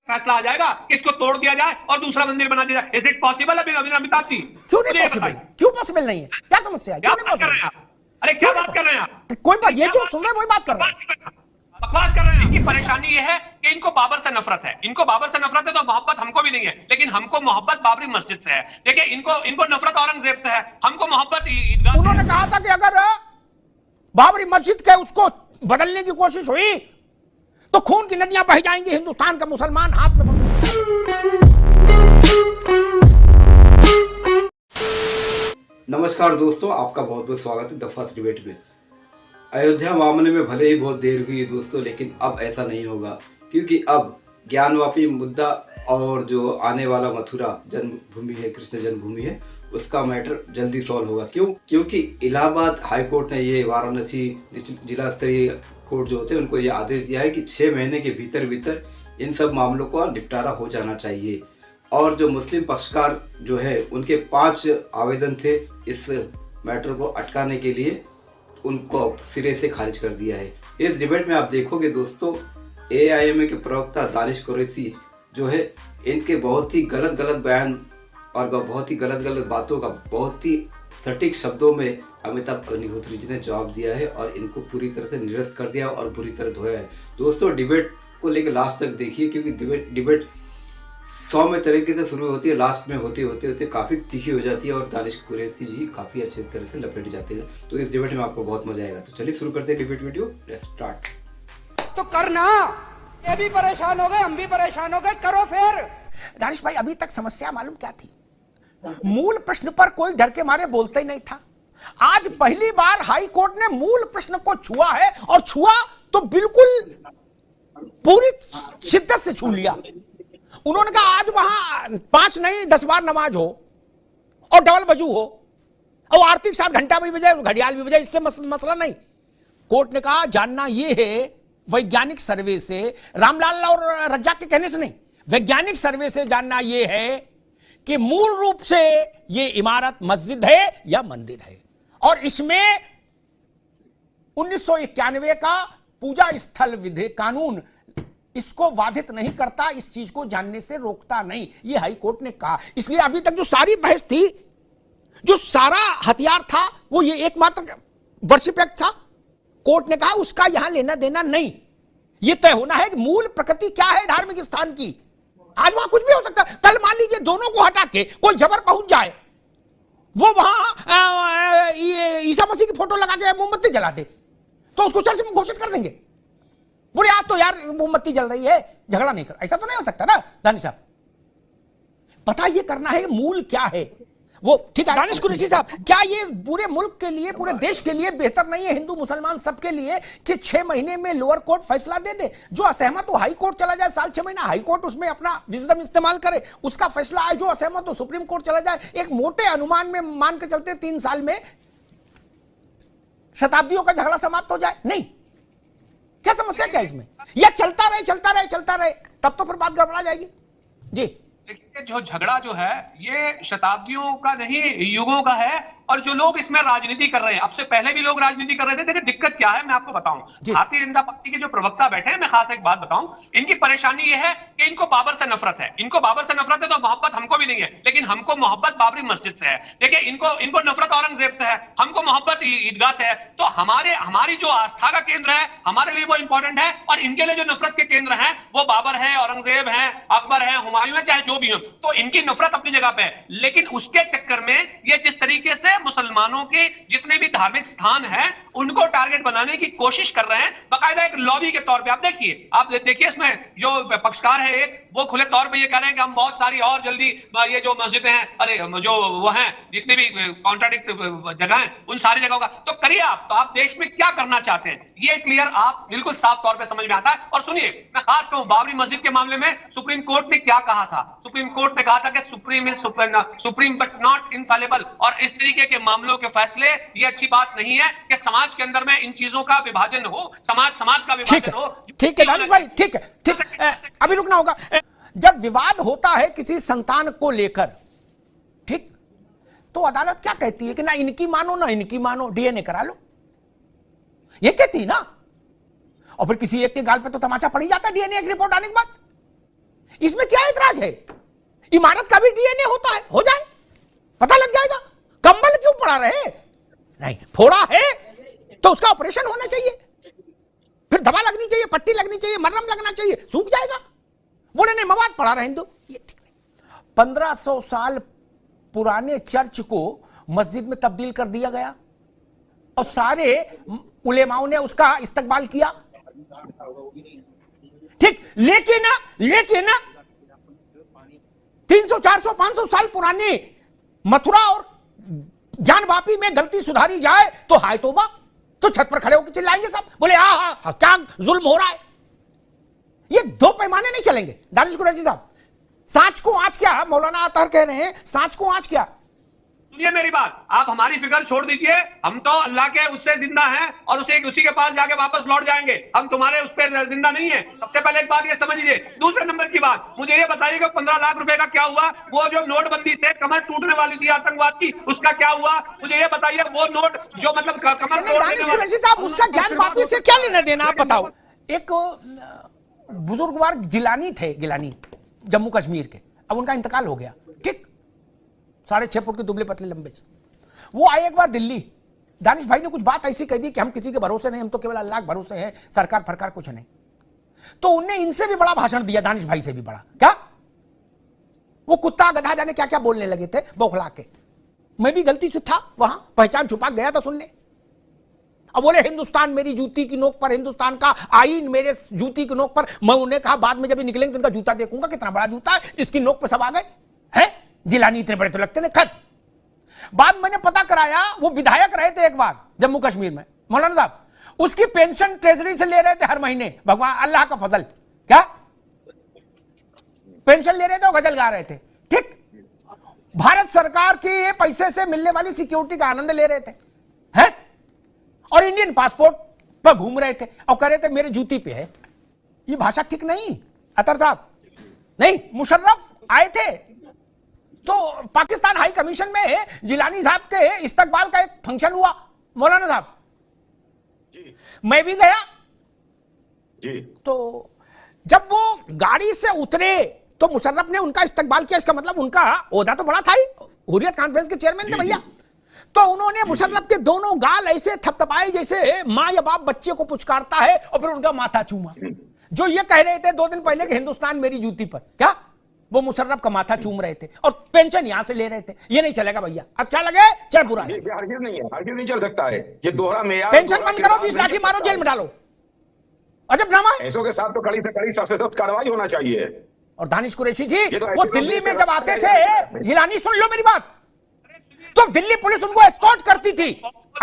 फैसला आ जाएगा कि इसको तोड़ दिया जाए और दूसरा मंदिर बना दिया जाए। Is it possible? Amitabh ji, क्यों नहीं पॉसिबल? क्यों पॉसिबल नहीं है? क्या समस्या है? क्या क्यों नहीं बात कर रहे हैं पॉसिबल? आप? अरे क्या बात कर रहे हैं आप? कोई बात, ये जो सुन रहे हैं वही बात कर रहे हैं। बकवास कर रहे हैं। इनकी परेशानी ये है कि इनको बाबर से नफरत है। इनको बाबर से नफरत है तो मोहब्बत हमको भी नहीं है, लेकिन हमको मोहब्बत बाबरी मस्जिद से है। देखिए, इनको नफरत औरंगजेब से है, हमको मोहब्बत ईदगाह से है। उन्होंने कहा था कि अगर बाबरी मस्जिद के उसको बदलने की कोशिश हुई तो खून की नदियां बह जाएंगी, हिंदुस्तान का मुसलमान हाथ में। नमस्कार दोस्तों, आपका बहुत बहुत स्वागत है द फर्स्ट डिबेट में। अयोध्या मामले में भले ही बहुत देर हुई दोस्तों, लेकिन अब ऐसा नहीं होगा, क्योंकि अब ज्ञानवापी मुद्दा और जो आने वाला मथुरा जन्मभूमि है, कृष्ण जन्मभूमि है, उसका मैटर जल्दी सॉल्व होगा। क्यों? क्योंकि इलाहाबाद हाई कोर्ट ने ये वाराणसी जिला स्तरीय कोर्ट जो होते हैं उनको ये आदेश दिया है कि 6 महीने के भीतर भीतर इन सब मामलों का निपटारा हो जाना चाहिए। और जो मुस्लिम पक्षकार जो है उनके 5 आवेदन थे इस मैटर को अटकाने के लिए, उनको सिरे से खारिज कर दिया है। इस डिबेट में आप देखोगे दोस्तों, AIMA के प्रवक्ता दानिश कुरैशी जो है, इनके बहुत ही गलत बयान और बहुत ही गलत बातों का बहुत ही सटीक शब्दों में अमिताभ अग्निहोत्री जी ने जवाब दिया है और इनको पूरी तरह से निरस्त कर दिया और बुरी तरह धोया है। दोस्तों, डिबेट को लेकर लास्ट तक देखिए, क्योंकि डिबेट 100 में तरीके से शुरू होती है, लास्ट में होते काफ़ी तीखी हो जाती है और दानिश कुरैशी जी काफ़ी अच्छी तरह से लपेट जाते हैं। तो इस डिबेट में आपको बहुत मजा आएगा। तो चलिए शुरू करते हैं डिबेट वीडियो। Let's start. तो करना, ये भी परेशान हो गए, हम भी परेशान हो गए, करो फिर। दानिश भाई, अभी तक समस्या मालूम क्या थी? मूल प्रश्न पर कोई डर के मारे बोलते ही नहीं था। आज पहली बार हाई कोर्ट ने मूल प्रश्न को छुआ है, और छुआ तो बिल्कुल पूरी शिद्दत से छू लिया। उन्होंने कहा आज वहां 5 नहीं 10 बार नमाज हो और डबल बजू हो और आरती के साथ घंटा भी बजाए, घड़ियाल भी बजाए, इससे मसला नहीं। कोर्ट ने कहा जानना यह है, वैज्ञानिक सर्वे से, रामलाल और रज्जाक के कहने से नहीं, वैज्ञानिक सर्वे से जानना यह है कि मूल रूप से यह इमारत मस्जिद है या मंदिर है, और इसमें 1991 का पूजा स्थल विधेयक कानून इसको बाधित नहीं करता, इस चीज को जानने से रोकता नहीं, ये हाई कोर्ट ने कहा। इसलिए अभी तक जो सारी बहस थी, जो सारा हथियार था, वो ये एकमात्र वर्शिप एक्ट था। कोर्ट ने कहा उसका यहां लेना देना नहीं, ये तय होना है कि मूल प्रकृति क्या है धार्मिक स्थान की। आज वहां कुछ भी हो सकता है। कल मान लीजिए दोनों को हटा के कोई जबर पहुंच जाए, वो वहां ईसा मसीह की फोटो लगा के मोमबत्ती जला दे, तो उसको चर्च में घोषित कर देंगे। बोले आज तो यार मोमबत्ती जल रही है, झगड़ा नहीं कर। ऐसा तो नहीं हो सकता ना दानिश साहब। पता ये करना है मूल क्या है वो। ठीक है दानिश कुरैशी साहब, क्या ये पूरे मुल्क के लिए, पूरे देश के लिए बेहतर नहीं है, हिंदू मुसलमान सबके लिए, कि 6 महीने में लोअर कोर्ट फैसला दे दे? जो असहमत हो हाई कोर्ट चला जाए, साल 6 महीना हाई कोर्ट उसमें अपना विजडम इस्तेमाल करे, उसका फैसला आए। जो असहमत हो सुप्रीम कोर्ट चला जाए। एक मोटे अनुमान में मान के चलते 3 साल में शताब्दियों का झगड़ा समाप्त हो जाए। नहीं, क्या समस्या क्या इसमें? या चलता रहे, तब तो फिर बात गड़बड़ा जाएगी जी। देखिए, जो झगड़ा जो है ये शताब्दियों का नहीं, युगों का है। और जो लोग इसमें राजनीति कर रहे हैं, अब से पहले भी लोग राजनीति कर रहे थे। देखिए दिक्कत क्या है मैं आपको बताऊं। भारतीय जनता पार्टी के जो प्रवक्ता बैठे हैं, मैं खास एक बात बताऊं, इनकी परेशानी ये है कि इनको बाबर से नफरत है। इनको बाबर से नफरत है तो मोहब्बत हमको भी नहीं है, लेकिन हमको मोहब्बत बाबरी मस्जिद से है। देखिए, इनको नफरत औरंगजेब से है, हमको मोहब्बत ईदगाह से है। तो हमारी जो आस्था का केंद्र है, हमारे लिए वो इंपॉर्टेंट है, और इनके लिए जो नफरत के केंद्र है वो बाबर है, औरंगजेब है, अकबर है, हुमायूं है, चाहे जो भी हो। तो इनकी नफरत अपनी जगह पे है, लेकिन उसके चक्कर में ये जिस तरीके से मुसलमानों के जितने भी धार्मिक स्थान हैं उनको टारगेट बनाने की कोशिश कर रहे हैं, बाकायदा एक लॉबी के तौर पे। आप देखिए इसमें जो पक्षकार है वो खुले तौर पे ये कह रहे हैं कि हम बहुत सारी और जल्दी ये जो मस्जिदें हैं, अरे जो वो हैं, जितने भी कॉन्ट्राडिक्ट जगह हैं, उन सारी जगहों का तो करिए आप। तो आप देश में क्या करना चाहते हैं ये क्लियर आप बिल्कुल साफ तौर पे समझ में आता है। और सुनिए, मैं खास कहूं बाबरी मस्जिद के मामले में सुप्रीम कोर्ट ने क्या कहा था। सुप्रीम कोर्ट ने कहा था कि सुप्रीम बट नॉट इनफैलेबल, और इस तरीके के मामलों के फैसले ये अच्छी बात नहीं है कि समाज के अंदर में इन चीजों का विभाजन हो, समाज का विभाजन हो। ठीक है दानिश भाई, ठीक है, अभी रुकना होगा। जब विवाद होता है किसी संतान को लेकर, ठीक, तो अदालत क्या कहती है कि ना इनकी मानो ना इनकी मानो, DNA करा लो, ये कहती है ना। और फिर किसी एक के गाल पे तो तमाचा पड़ ही जाता है DNA की रिपोर्ट आने के बाद। इसमें क्या ऐतराज है? इमारत का भी डीएनए होता है, हो जाए, पता लग जाएगा। कंबल क्यों पड़ा रहे? नहीं, फोड़ा है तो उसका ऑपरेशन होना चाहिए, फिर दवा लगनी चाहिए, पट्टी लगनी चाहिए, मरहम लगना चाहिए, सूख जाएगा। बोले नहीं, मवाद पड़ा रहे हिंदू, ये ठीक नहीं। 1500 साल पुराने चर्च को मस्जिद में तब्दील कर दिया गया और सारे उलेमाओं ने उसका इस्तकबाल किया, ठीक। लेकिन 300, 400, 500 साल पुरानी मथुरा और ज्ञानवापी में गलती सुधारी जाए तो हाय तौबा, तो छत पर खड़े होकर चिल्लाएंगे सब, बोले हाँ क्या जुल्म हो रहा है। ये दो पैमाने नहीं चलेंगे। दानिश कुरैशी साहब, सांच को आंच क्या, मौलाना अतहर कह रहे हैं सांच को आंच क्या। सुनिए मेरी बात, आप हमारी फिक्र छोड़ दीजिए, हम तो अल्लाह के उससे जिंदा हैं और उसी के पास जाके वापस लौट जाएंगे, हम तुम्हारे उस पर जिंदा नहीं है। सबसे पहले एक बात ये समझ लीजिए। दूसरे नंबर की बात, मुझे ये बताइएगा 15 लाख रुपए का क्या हुआ? वो जो नोटबंदी से कमर टूटने वाली थी आतंकवाद की, उसका क्या हुआ? मुझे ये बताइए, वो नोट जो मतलब कमर दानिश साहब, उसका ज्ञानवापी से क्या लेना देना, आप बताओ। एक बुजुर्गवार जिलानी थे, गिलानी, जम्मू कश्मीर के, अब उनका इंतकाल हो गया, ठीक, 6.5 फुट के दुबले पतले लंबे से। वो आए एक बार दिल्ली, दानिश भाई ने कुछ बात ऐसी कह दी कि हम किसी के भरोसे नहीं, हम तो केवल अल्लाह के भरोसे हैं, सरकार फरकार कुछ नहीं। तो उनने इनसे भी बड़ा भाषण दिया, दानिश भाई से भी बड़ा। क्या वो कुत्ता गधा जाने क्या क्या बोलने लगे थे बौखला के। मैं भी गलती से था वहां, पहचान छुपा गया था सुनने। अब बोले हिंदुस्तान मेरी जूती की नोक पर, हिंदुस्तान का आईन मेरे जूती की नोक पर। मैं उन्हें कहा बाद में जब निकलेंगे तो उनका जूता देखूंगा, कितना बड़ा जूता है जिसकी नोक पर सब आ गए हैं। जिलानी इतने बड़े तो लगते नहीं, खत। बाद मैंने पता कराया, वो विधायक रहे थे एक बार जम्मू कश्मीर में, मौलाना साहब, उसकी पेंशन ट्रेजरी से ले रहे थे हर महीने। भगवान अल्लाह का फजल, क्या पेंशन ले रहे थे और गजल गा रहे थे, ठीक। भारत सरकार के पैसे से मिलने वाली सिक्योरिटी का आनंद ले रहे थे, हैं, और इंडियन पासपोर्ट पर घूम रहे थे और कह रहे थे मेरे जूती पे है। ये भाषा ठीक नहीं। अतर साहब, नहीं, मुशर्रफ आए थे तो पाकिस्तान हाई कमीशन में जिलानी साहब के इस्तकबाल का एक फंक्शन हुआ, मौलाना साहब जी, मैं भी गया जी। तो जब वो गाड़ी से उतरे तो मुशर्रफ ने उनका इस्तकबाल किया। इसका मतलब उनका ओहदा तो बड़ा था ही, हुर्रियत कॉन्फ्रेंस के चेयरमैन थे भैया। तो उन्होंने मुशर्रफ के दोनों गाल ऐसे थपथपाए जैसे माँ या बाप बच्चे को पुचकारता है, और फिर उनका माथा चूमा। जो ये कह रहे थे 2 दिन पहले कि हिंदुस्तान मेरी जूती पर, क्या वो मुशर्रफ का माथा चूम रहे थे और पेंशन यहां से ले रहे थे। ये नहीं चलेगा भैया, अच्छा लगे चल बुरा है। हरगिज़ नहीं है, हरगिज़ नहीं चल सकता है ये दोहरा मेयार। पेंशन बंद करो, 20 लाठी मारो, जेल में डालो। अजब ड्रामा है। ऐसों के साथ तो कड़ी से कड़ी सख्त कार्रवाई होना चाहिए। और दानिश कुरैशी जी वो दिल्ली में जब आते थे, हिलानी सुन लो मेरी बात, तो दिल्ली पुलिस उनको एस्कॉर्ट करती थी।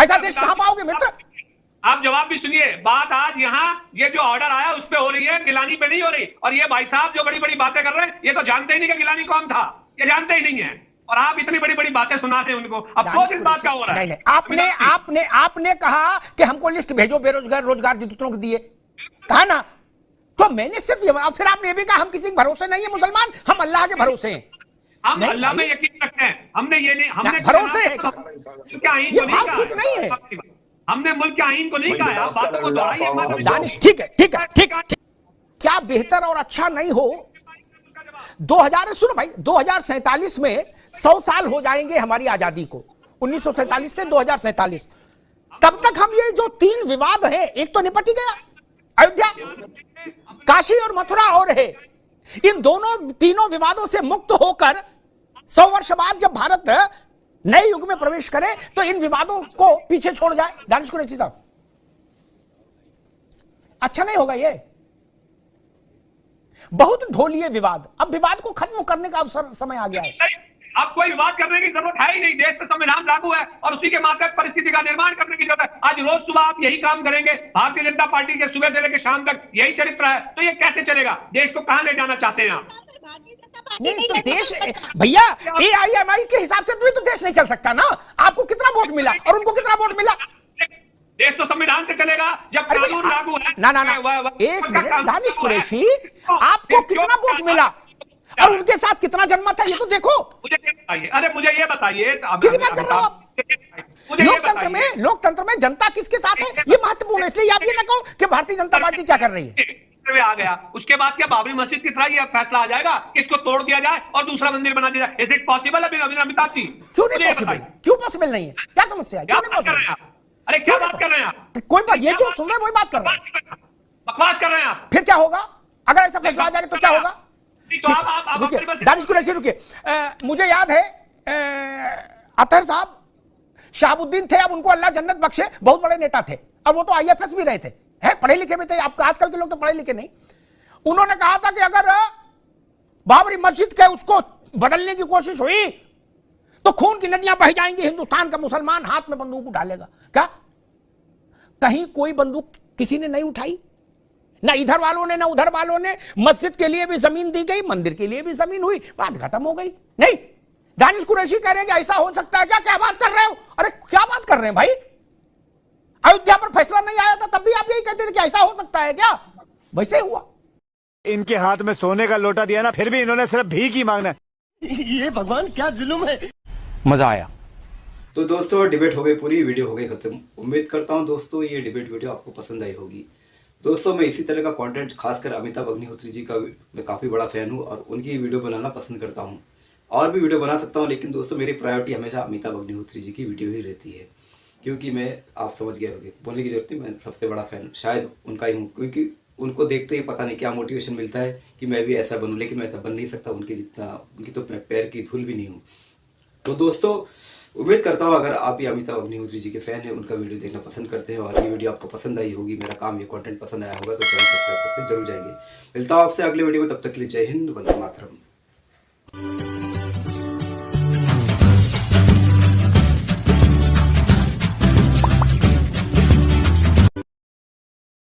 ऐसा देश कहां पाओगे मित्र? आप जवाब भी सुनिए। बात आज यहाँ ये जो ऑर्डर आया उस पे हो रही है, गिलानी पे नहीं हो रही। और ये भाई साहब जो बड़ी बड़ी बातें कर रहे हैं, ये तो जानते ही नहीं कि गिलानी कौन था, ये जानते ही नहीं है, और आप इतनी बड़ी बड़ी बातें सुनाते हैं उनको। अब तो इस बात का हो रहा है। नहीं, आपने कहा कि हमको लिस्ट भेजो बेरोजगार रोजगार दूतों को दिए, कहा ना, तो मैंने सिर्फ फिर आपने ये भी कहा हम किसी के भरोसे नहीं है मुसलमान, हम अल्लाह के भरोसे हैं। हम अल्लाह में यकीन रखते हैं, हमने ये नहीं, हमने भरोसे है, क्या आईन को ठीक नहीं है, हमने मुल्क के आईन को नहीं कहा, बात को दोहराइए। दानिश ठीक है। क्या बेहतर और अच्छा नहीं हो? 2000 सुनो भाई, 2047 में 100 साल हो जाएंगे हमारी आजादी को, 1947 से 2047। तब तक हम ये जो 3 विवाद हैं, एक तो निपट ही गया, अयोध्या, काशी और मथुरा और है, इन तीनों विवादों से मुक्त होकर 100 वर्ष बाद जब भारत नए युग में प्रवेश करे तो इन विवादों को पीछे छोड़ जाए। दानिश कुरैशी साहब, अच्छा नहीं होगा ये। बहुत ढोलिए विवाद, अब विवाद को खत्म करने का अवसर समय आ गया है। अब कोई विवाद करने की जरूरत है ही नहीं, देश में संविधान लागू है और उसी के मातहत परिस्थिति का निर्माण करने की जरूरत है। आज रोज सुबह आप यही काम करेंगे, भारतीय जनता पार्टी के सुबह से लेकर शाम तक यही चरित्र है, तो ये कैसे चलेगा? देश को कहां ले जाना चाहते हैं आप? नहीं तो देश भैया AIMI के हिसाब से भी तो देश नहीं चल सकता ना। आपको कितना वोट मिला और उनको कितना वोट मिला? देश तो संविधान से चलेगा जब कानून लागू है। ना एक मिनट दानिश कुरैशी, आपको कितना वोट मिला और उनके साथ कितना जन्मा था ये तो देखो। मुझे ये बताइए, अरे मुझे ये बताइए, किसी बात कर रहे हो आप? लोकतंत्र में जनता किसके साथ है ये महत्वपूर्ण है, इसलिए आप ये ना कहो कि भारतीय जनता पार्टी क्या कर रही है। में आ गया, उसके बाद क्या बाबरी मस्जिद की तरह ये फैसला आ जाएगा कि इसको तोड़ दिया जाए और दूसरा मंदिर बना दिया जाए? Is it possible Amitabh ji? क्यों नहीं पॉसिबल? क्यों पॉसिबल नहीं है? क्या समस्या है? क्या क्यों नहीं बात कर रहे हैं पॉसिबल? आप? अरे क्या बात कर रहे हैं आप? कोई बात, ये जो सुन रहे हैं वही बात कर रहे हैं। बकवास कर रहे हैं आप। फिर क्या होगा अगर ऐसा फैसला आ जाएगा तो क्या होगा? तो आप रुकिए दानिश कुरैशी, रुकिए। मुझे याद है अतहर साहब शहाबुद्दीन थे, अब उनको अल्लाह जन्नत बख्शे, बहुत बड़े नेता थे, और वो तो आईएफएस भी रहे थे, हैं, पढ़े लिखे भी थे। आपका आजकल के लोग तो पढ़े लिखे नहीं। उन्होंने कहा था कि अगर बाबरी मस्जिद के उसको बदलने की कोशिश हुई तो खून की नदियां बह जाएंगी, हिंदुस्तान का मुसलमान हाथ में बंदूक उठा लेगा। क्या कहीं कोई बंदूक किसी ने नहीं उठाई? ना इधर वालों ने ना उधर वालों ने। मस्जिद के लिए भी जमीन दी गई, मंदिर के लिए भी जमीन हुई, बात खत्म हो गई। नहीं, दानिश कुरैशी कह रहे हैं कि ऐसा हो सकता है क्या? क्या बात कर रहे हो? अरे क्या बात कर रहे हैं भाई? अयोध्या पर फैसला नहीं आया था तब भी आप यही कहते थे कि ऐसा हो सकता है क्या? वैसे ही हुआ। इनके हाथ में सोने का लोटा दिया ना, फिर भी इन्होंने सिर्फ भीख ही मांगना है। ये भगवान क्या जुल्म है। मजा आया। तो दोस्तों डिबेट हो गई पूरी, वीडियो हो गई खत्म। उम्मीद करता हूँ दोस्तों ये डिबेट वीडियो आपको पसंद आई होगी। दोस्तों मैं इसी तरह का कंटेंट खासकर अमिताभ अग्निहोत्री जी का मैं काफ़ी बड़ा फ़ैन हूँ और उनकी वीडियो बनाना पसंद करता हूँ। और भी वीडियो बना सकता हूँ, लेकिन दोस्तों मेरी प्रायोरिटी हमेशा अमिताभ अग्निहोत्री जी की वीडियो ही रहती है, क्योंकि मैं, आप समझ गए होंगे, बोलने की जरूरत नहीं, मैं सबसे बड़ा फ़ैन शायद उनका ही हूँ, क्योंकि उनको देखते ही पता नहीं क्या मोटिवेशन मिलता है कि मैं भी ऐसा बनूँ। लेकिन मैं ऐसा बन नहीं सकता उनके जितना, उनकी तो मैं पैर की धूल भी नहीं हूँ। तो दोस्तों उम्मीद करता हूँ अगर आप भी अमिताभ अग्निहोत्री जी के फैन हैं, उनका वीडियो देखना पसंद करते हैं और ये वीडियो आपको पसंद आई होगी, मेरा काम, ये कंटेंट पसंद आया होगा, तो चैनल सब्सक्राइब करते जरूर जाएंगे। मिलता हूँ आपसे अगले वीडियो में, तब तक के लिए जय हिंद, वंदे मातरम।